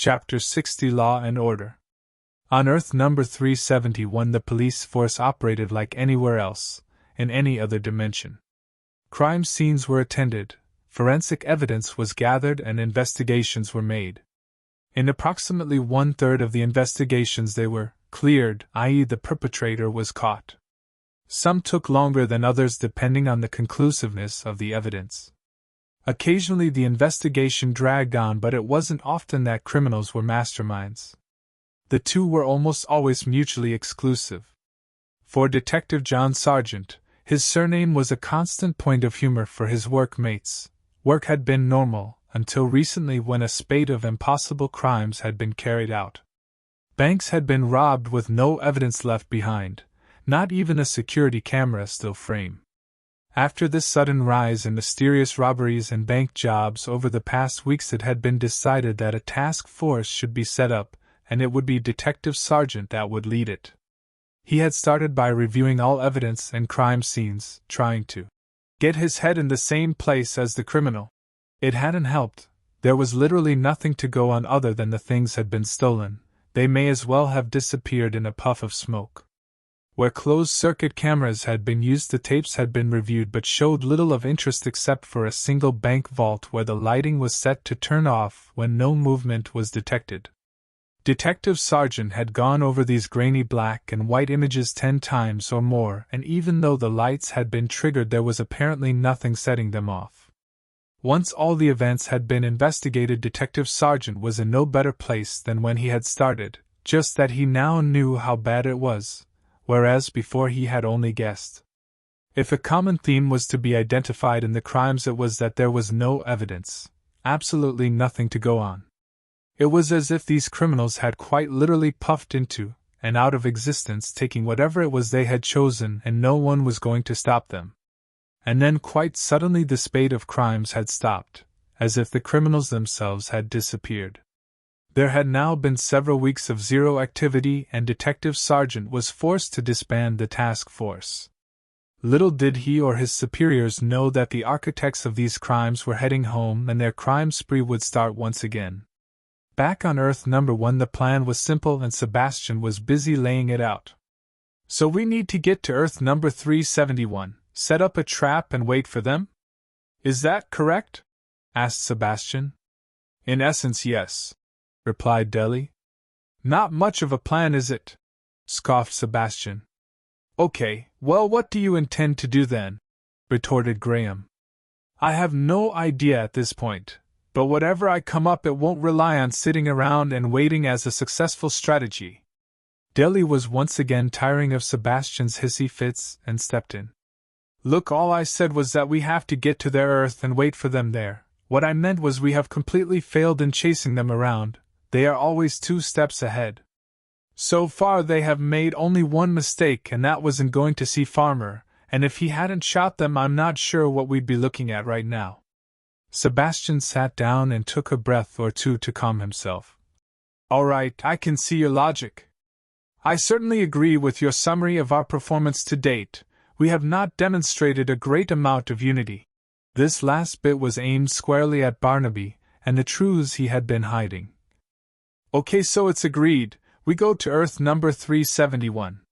Chapter 60 Law and Order. On Earth number 371, the police force operated like anywhere else, in any other dimension. Crime scenes were attended, forensic evidence was gathered, and investigations were made. In approximately 1/3 of the investigations they were cleared, i.e., the perpetrator was caught. Some took longer than others depending on the conclusiveness of the evidence. Occasionally the investigation dragged on, but it wasn't often that criminals were masterminds. The two were almost always mutually exclusive. For Detective John Sargent, his surname was a constant point of humor for his workmates. Work had been normal, until recently when a spate of impossible crimes had been carried out. Banks had been robbed with no evidence left behind, not even a security camera still frame. After this sudden rise in mysterious robberies and bank jobs over the past weeks, it had been decided that a task force should be set up, and it would be Detective Sargent that would lead it. He had started by reviewing all evidence and crime scenes, trying to get his head in the same place as the criminal. It hadn't helped. There was literally nothing to go on other than the things had been stolen. They may as well have disappeared in a puff of smoke. Where closed-circuit cameras had been used, the tapes had been reviewed but showed little of interest except for a single bank vault where the lighting was set to turn off when no movement was detected. Detective Sargent had gone over these grainy black and white images 10 times or more, and even though the lights had been triggered, there was apparently nothing setting them off. Once all the events had been investigated, Detective Sargent was in no better place than when he had started, just that he now knew how bad it was, whereas before he had only guessed. If a common theme was to be identified in the crimes, it was that there was no evidence, absolutely nothing to go on. It was as if these criminals had quite literally puffed into and out of existence, taking whatever it was they had chosen, and no one was going to stop them. And then quite suddenly the spate of crimes had stopped, as if the criminals themselves had disappeared. There had now been several weeks of zero activity, and Detective Sargent was forced to disband the task force. Little did he or his superiors know that the architects of these crimes were heading home, and their crime spree would start once again. Back on Earth number 1, the plan was simple, and Sebastian was busy laying it out. So we need to get to Earth number 371, set up a trap and wait for them? Is that correct? Asked Sebastian. In essence, yes, replied Deli. Not much of a plan, is it? Scoffed Sebastian. Okay, well, what do you intend to do then? Retorted Graham. I have no idea at this point, but whatever I come up, it won't rely on sitting around and waiting as a successful strategy. Deli was once again tiring of Sebastian's hissy fits and stepped in. Look, all I said was that we have to get to their Earth and wait for them there. What I meant was we have completely failed in chasing them around. They are always 2 steps ahead. So far they have made only one mistake, and that was in going to see Farmer, and if he hadn't shot them, I'm not sure what we'd be looking at right now. Sebastian sat down and took a breath or two to calm himself. All right, I can see your logic. I certainly agree with your summary of our performance to date. We have not demonstrated a great amount of unity. This last bit was aimed squarely at Barnaby and the truths he had been hiding. Okay, so it's agreed. We go to Earth number 371.